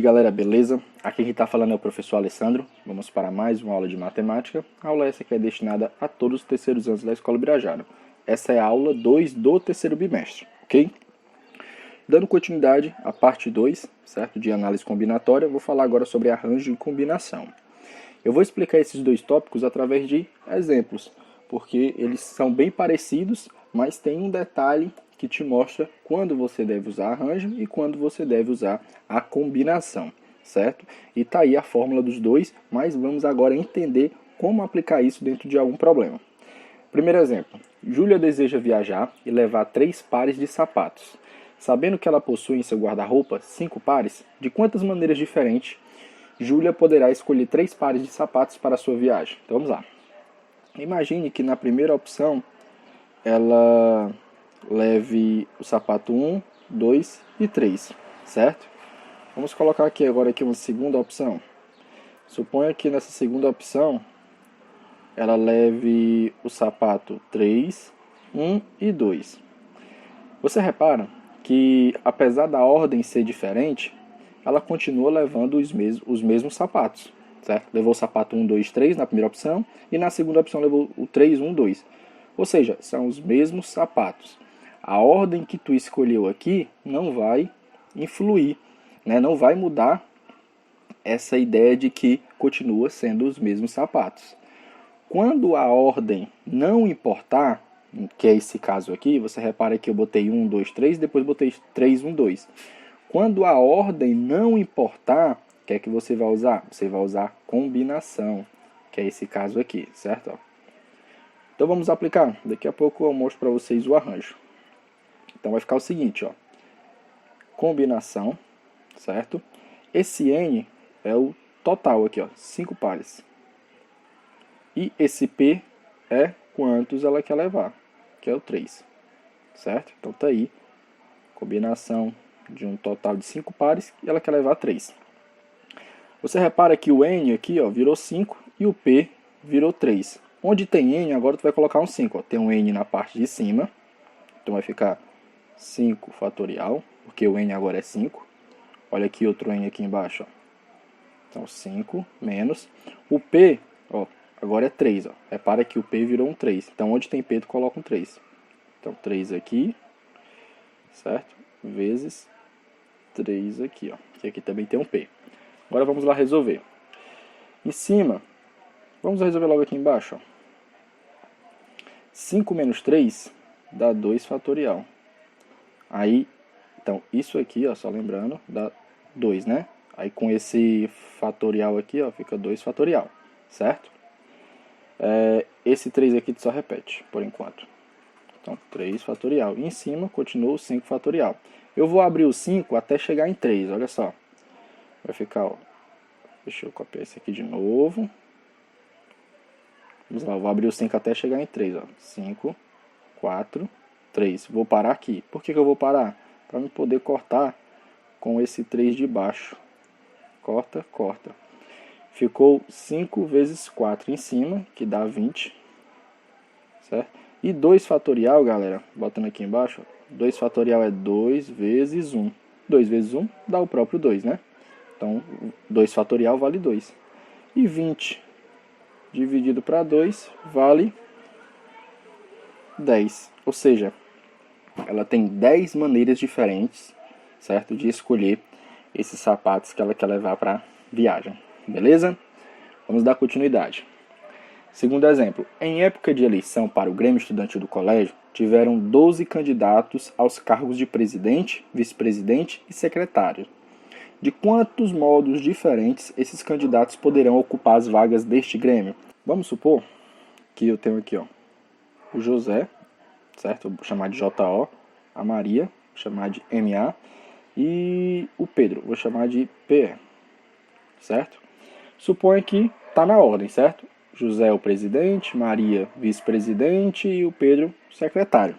galera, beleza? Aqui quem está falando é o professor Alessandro. Vamos para mais uma aula de matemática. A aula essa que é destinada a todos os terceiros anos da Escola Birajara. Essa é a aula 2 do terceiro bimestre, ok? Dando continuidade à parte 2, certo? De análise combinatória, vou falar agora sobre arranjo e combinação. Eu vou explicar esses dois tópicos através de exemplos, porque eles são bem parecidos, mas tem um detalhe que te mostra quando você deve usar arranjo e quando você deve usar a combinação, certo? E tá aí a fórmula dos dois, mas vamos agora entender como aplicar isso dentro de algum problema. Primeiro exemplo, Júlia deseja viajar e levar 3 pares de sapatos. Sabendo que ela possui em seu guarda-roupa 5 pares, de quantas maneiras diferentes Júlia poderá escolher 3 pares de sapatos para a sua viagem? Então vamos lá. Imagine que na primeira opção ela leve o sapato 1, 2 e 3, certo? Vamos colocar aqui agora uma segunda opção. Suponha que nessa segunda opção ela leve o sapato 3, 1 e 2. Você repara que apesar da ordem ser diferente, ela continua levando os mesmos sapatos, certo? Levou o sapato 1, 2, 3 na primeira opção e na segunda opção levou o 3, 1, 2. Ou seja, são os mesmos sapatos. A ordem que tu escolheu aqui não vai influir, né? Não vai mudar essa ideia de que continua sendo os mesmos sapatos. Quando a ordem não importar, que é esse caso aqui, você repara que eu botei 1, 2, 3, depois botei 3, 1, 2. Quando a ordem não importar, o que é que você vai usar? Você vai usar combinação, que é esse caso aqui, certo? Então vamos aplicar. Daqui a pouco eu mostro para vocês o arranjo. Então vai ficar o seguinte, ó. Combinação, certo? Esse N é o total aqui, ó, 5 pares. E esse P é quantos ela quer levar, que é o 3, certo? Então tá aí, combinação de um total de 5 pares e ela quer levar 3. Você repara que o N aqui, ó, virou 5 e o P virou 3. Onde tem N, agora tu vai colocar um 5, ó. Tem um N na parte de cima, então vai ficar 5 fatorial, porque o N agora é 5. Olha aqui outro N aqui embaixo, ó. Então 5 menos. O P, ó, agora é 3, ó. Repara que o P virou um 3. Então onde tem P tu coloca um 3. Então 3 aqui, certo? Vezes 3 aqui, ó. Que aqui também tem um P. Agora vamos lá resolver. Em cima, vamos resolver logo aqui embaixo, ó. 5 menos 3 dá 2 fatorial. Aí, então, isso aqui, ó, só lembrando, dá 2, né? Aí com esse fatorial aqui, ó, fica 2 fatorial, certo? Esse 3 aqui só repete, por enquanto. Então, 3 fatorial. E em cima, continua o 5 fatorial. Eu vou abrir o 5 até chegar em 3, olha só. Vai ficar, ó. Deixa eu copiar esse aqui de novo. Vamos lá, eu vou abrir o 5 até chegar em 3, ó. 5, 4, 3. Vou parar aqui. Por que eu vou parar? Para eu poder cortar com esse 3 de baixo. Corta, corta. Ficou 5 vezes 4 em cima, que dá 20. Certo? E 2 fatorial, galera, botando aqui embaixo, 2 fatorial é 2 vezes 1. 2 vezes 1 dá o próprio 2, né? Então, 2 fatorial vale 2. E 20 dividido para 2 vale 10. Ou seja, ela tem 10 maneiras diferentes, certo? De escolher esses sapatos que ela quer levar para viagem. Beleza? Vamos dar continuidade. Segundo exemplo, em época de eleição para o Grêmio Estudantil do colégio, tiveram 12 candidatos aos cargos de presidente, vice-presidente e secretário. De quantos modos diferentes esses candidatos poderão ocupar as vagas deste Grêmio? Vamos supor que eu tenho aqui, ó, o José, certo? Vou chamar de JO, a Maria, vou chamar de MA, e o Pedro, vou chamar de PE, certo? Suponha que está na ordem, certo? José é o presidente, Maria vice-presidente e o Pedro secretário.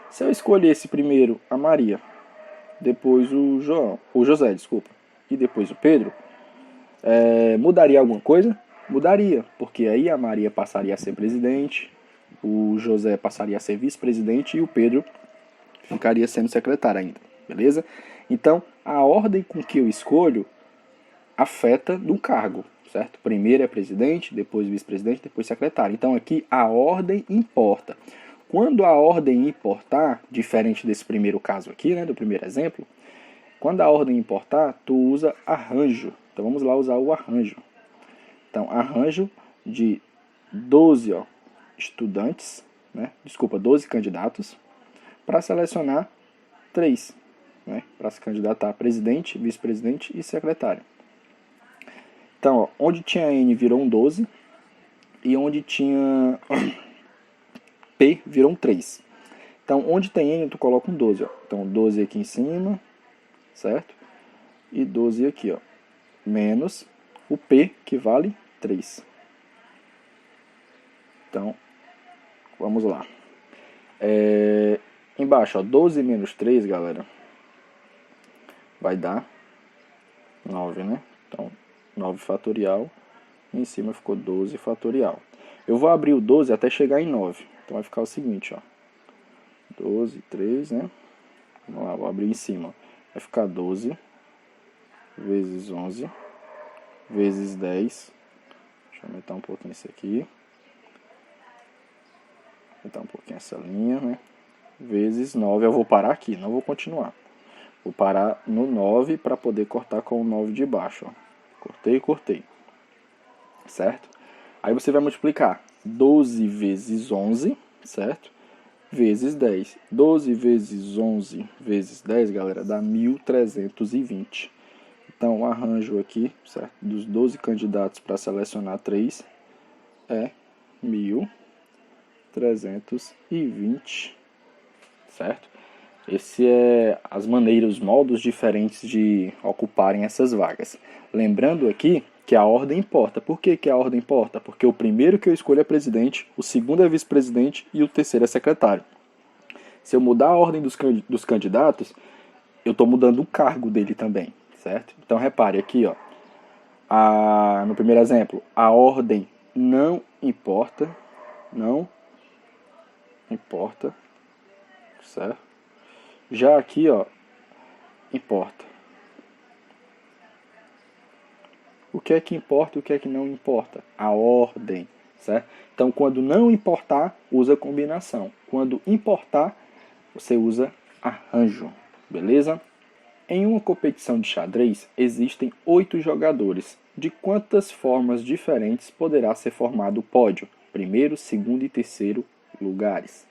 Se eu escolhesse primeiro a Maria, depois o José, desculpa, e depois o Pedro, mudaria alguma coisa? Mudaria, porque aí a Maria passaria a ser presidente, o José passaria a ser vice-presidente e o Pedro ficaria sendo secretário ainda, beleza? Então, a ordem com que eu escolho afeta no cargo, certo? Primeiro é presidente, depois vice-presidente, depois secretário. Então aqui a ordem importa. Quando a ordem importar, diferente desse primeiro caso aqui, né, do primeiro exemplo, quando a ordem importar, tu usa arranjo. Então vamos lá usar o arranjo. Então, arranjo de 12 estudantes, né? Desculpa, 12 candidatos, para selecionar 3, né? Para se candidatar a presidente, vice-presidente e secretário. Então, ó, onde tinha N virou um 12 e onde tinha P virou um 3. Então, onde tem N, tu coloca um 12. Ó. Então, 12 aqui em cima, certo? E 12 aqui, ó, menos o P, que vale 3. Então, vamos lá. Embaixo, ó, 12 menos 3, galera, vai dar 9, né? Então, 9 fatorial. E em cima ficou 12 fatorial. Eu vou abrir o 12 até chegar em 9. Então, vai ficar o seguinte, ó. 12, 3, né? Vamos lá, vou abrir em cima. Vai ficar 12 vezes 11 vezes 10. Deixa eu aumentar um pouquinho isso aqui. Aumentar um pouquinho essa linha, né? Vezes 9. Eu vou parar aqui, não vou continuar. Vou parar no 9 para poder cortar com o 9 de baixo. Ó. Cortei, cortei. Certo? Aí você vai multiplicar 12 vezes 11, certo? Vezes 10. 12 vezes 11 vezes 10, galera, dá 1.320. Então, o arranjo aqui, certo? Dos 12 candidatos para selecionar 3 é 1.320, certo? Esse é as maneiras, os modos diferentes de ocuparem essas vagas. Lembrando aqui que a ordem importa. Por que a ordem importa? Porque o primeiro que eu escolho é presidente, o segundo é vice-presidente e o terceiro é secretário. Se eu mudar a ordem dos candidatos, eu estou mudando o cargo dele também, certo? Então repare aqui, ó, no primeiro exemplo, a ordem não importa, certo? Já aqui, ó, importa. O que é que importa e o que é que não importa? A ordem, certo? Então, quando não importar, usa combinação. Quando importar, você usa arranjo, beleza? Em uma competição de xadrez, existem 8 jogadores. De quantas formas diferentes poderá ser formado o pódio? Primeiro, segundo e terceiro lugares.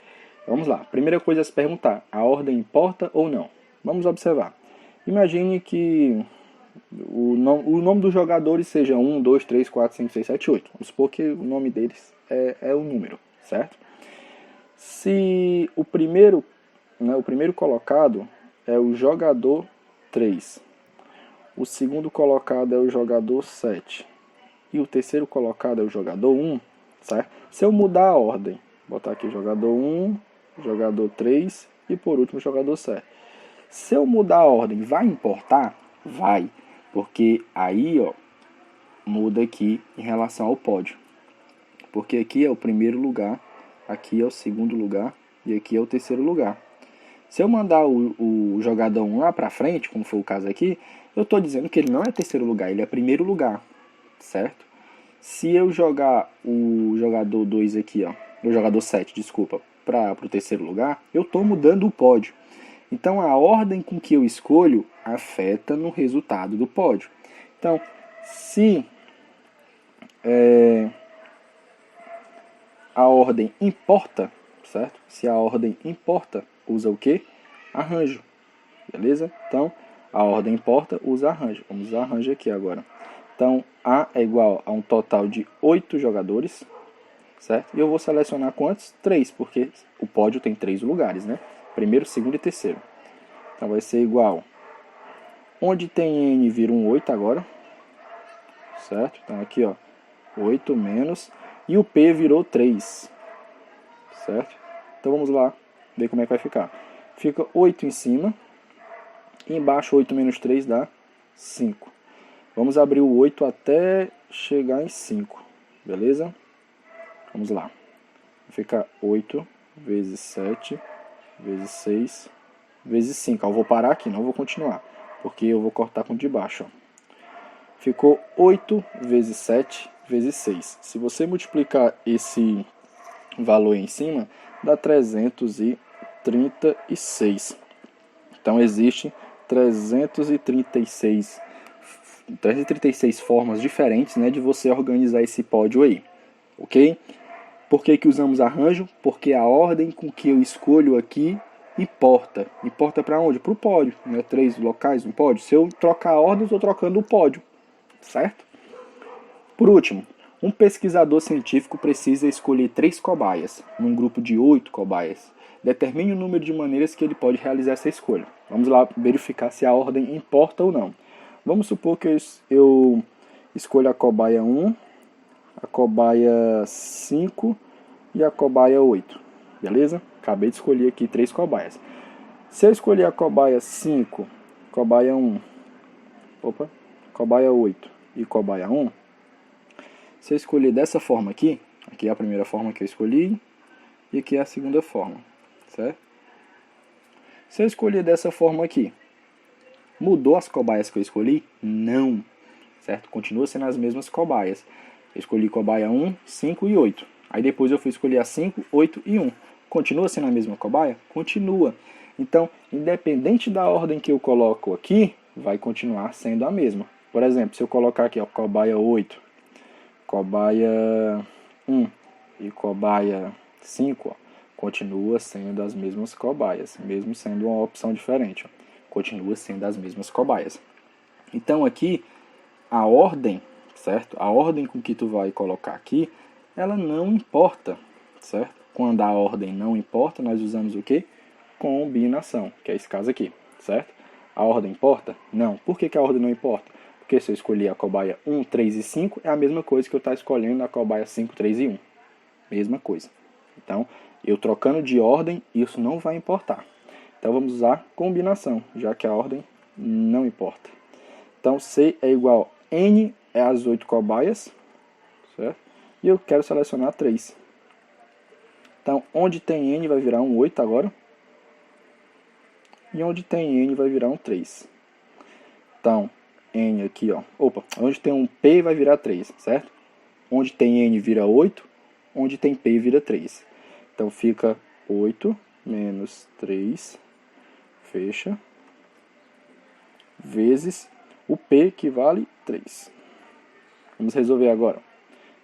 Vamos lá. Primeira coisa a se perguntar, a ordem importa ou não? Vamos observar. Imagine que o nome dos jogadores seja 1, 2, 3, 4, 5, 6, 7, 8. Vamos supor que o nome deles é o número, certo? Se o primeiro colocado é o jogador 3, o segundo colocado é o jogador 7 e o terceiro colocado é o jogador 1, certo? Se eu mudar a ordem, botar aqui jogador 1, jogador 3 e por último jogador 7. Se eu mudar a ordem, vai importar? Vai, porque aí, ó, muda aqui em relação ao pódio. Porque aqui é o primeiro lugar, aqui é o segundo lugar e aqui é o terceiro lugar. Se eu mandar o jogador 1 lá pra frente, como foi o caso aqui, eu estou dizendo que ele não é terceiro lugar, ele é primeiro lugar, certo? Se eu jogar o jogador 2 aqui, ó, o jogador 7, desculpa, para o terceiro lugar, eu estou mudando o pódio. Então, a ordem com que eu escolho afeta no resultado do pódio. Então, se a ordem importa, certo? Se a ordem importa, usa o quê? Arranjo, beleza? Então, a ordem importa, usa arranjo. Vamos usar arranjo aqui agora. Então, A é igual a um total de 8 jogadores, certo? E eu vou selecionar quantos? 3, porque o pódio tem 3 lugares, né? Primeiro, segundo e terceiro. Então, vai ser igual. Onde tem N vira um 8 agora, certo? Então, aqui, ó, 8 menos. E o P virou 3, certo? Então, vamos lá ver como é que vai ficar. Fica 8 em cima. E embaixo, 8 menos 3 dá 5. Vamos abrir o 8 até chegar em 5, beleza? Vamos lá. Fica 8 vezes 7 vezes 6 vezes 5. Eu vou parar aqui, não vou continuar. porque eu vou cortar com de baixo, ó. Ficou 8 vezes 7 vezes 6. Se você multiplicar esse valor aí em cima, dá 336. Então, existe 336 formas diferentes, né, de você organizar esse pódio aí, ok? Por que que usamos arranjo? Porque a ordem com que eu escolho aqui importa. Importa para onde? Para o pódio, né? 3 locais no pódio. Se eu trocar a ordem, eu estou trocando o pódio, certo? Por último, um pesquisador científico precisa escolher 3 cobaias, num grupo de 8 cobaias. Determine o número de maneiras que ele pode realizar essa escolha. Vamos lá verificar se a ordem importa ou não. Vamos supor que eu escolha a cobaia 1, a cobaia 5 e a cobaia 8. Beleza? Acabei de escolher aqui 3 cobaias. Se eu escolher a cobaia 5, cobaia 1, cobaia 8 e cobaia 1, se eu escolher dessa forma aqui é a primeira forma que eu escolhi, e aqui é a segunda forma, certo? Se eu escolher dessa forma aqui, mudou as cobaias que eu escolhi? Não, certo? Continua sendo as mesmas cobaias. Eu escolhi cobaia 1, 5 e 8. Aí depois eu fui escolher a 5, 8 e 1. Continua sendo a mesma cobaia? Continua. Então, independente da ordem que eu coloco aqui, vai continuar sendo a mesma. Por exemplo, se eu colocar aqui, ó, cobaia 8, cobaia 1 e cobaia 5, ó, continua sendo as mesmas cobaias, mesmo sendo uma opção diferente, ó, continua sendo as mesmas cobaias. Então aqui, a ordem, certo? A ordem com que tu vai colocar aqui, ela não importa, certo? Quando a ordem não importa, nós usamos o quê? Combinação, que é esse caso aqui, certo? A ordem importa? Não. Por que que a ordem não importa? Porque se eu escolher a cobaia 1, 3 e 5, é a mesma coisa que eu estou escolhendo a cobaia 5, 3 e 1. Mesma coisa. Então, eu trocando de ordem, isso não vai importar. Então, vamos usar combinação, já que a ordem não importa. Então, C é igual a N é as 8 cobaias, certo? E eu quero selecionar 3. Então, onde tem N vai virar um 8 agora. E onde tem N vai virar um 3. Então, N aqui, ó. Onde tem um P vai virar 3, certo? Onde tem N vira 8, onde tem P vira 3. Então fica 8 menos 3, fecha, vezes o P que vale 3. Vamos resolver agora.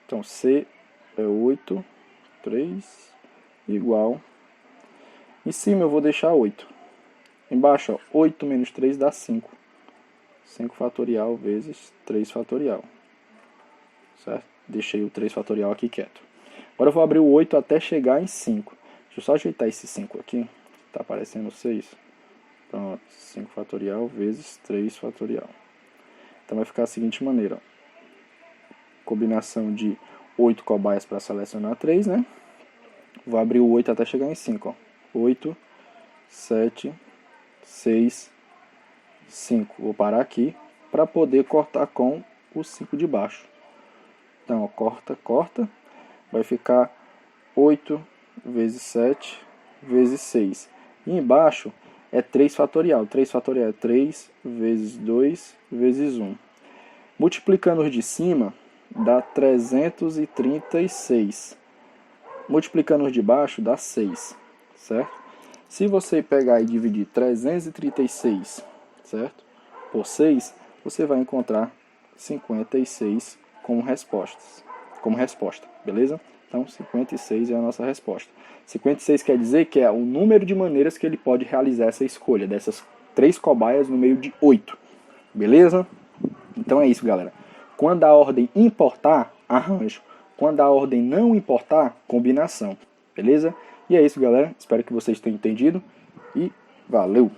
Então C é 8, 3, igual. Em cima eu vou deixar 8. Embaixo, ó, 8 menos 3 dá 5. 5 fatorial vezes 3 fatorial. Certo? Deixei o 3 fatorial aqui quieto. Agora eu vou abrir o 8 até chegar em 5. Deixa eu só ajeitar esse 5 aqui. Tá aparecendo 6. Pronto. 5 fatorial vezes 3 fatorial. Então vai ficar da seguinte maneira. Ó. Combinação de 8 cobaias para selecionar 3, né? Vou abrir o 8 até chegar em 5. Ó. 8, 7, 6, 5. Vou parar aqui para poder cortar com o 5 de baixo. Então, ó, corta, corta. Vai ficar 8 vezes 7 vezes 6. E embaixo é 3 fatorial. 3 fatorial é 3 vezes 2 vezes 1. Multiplicando os de cima, dá 336. Multiplicando os de baixo, dá 6. Certo? Se você pegar e dividir 336, certo? Por 6, você vai encontrar 56 como resposta, beleza? Então, 56 é a nossa resposta. 56 quer dizer que é o número de maneiras que ele pode realizar essa escolha, dessas 3 cobaias no meio de 8, beleza? Então é isso, galera. Quando a ordem importar, arranjo. Quando a ordem não importar, combinação, beleza? E é isso, galera. Espero que vocês tenham entendido e valeu!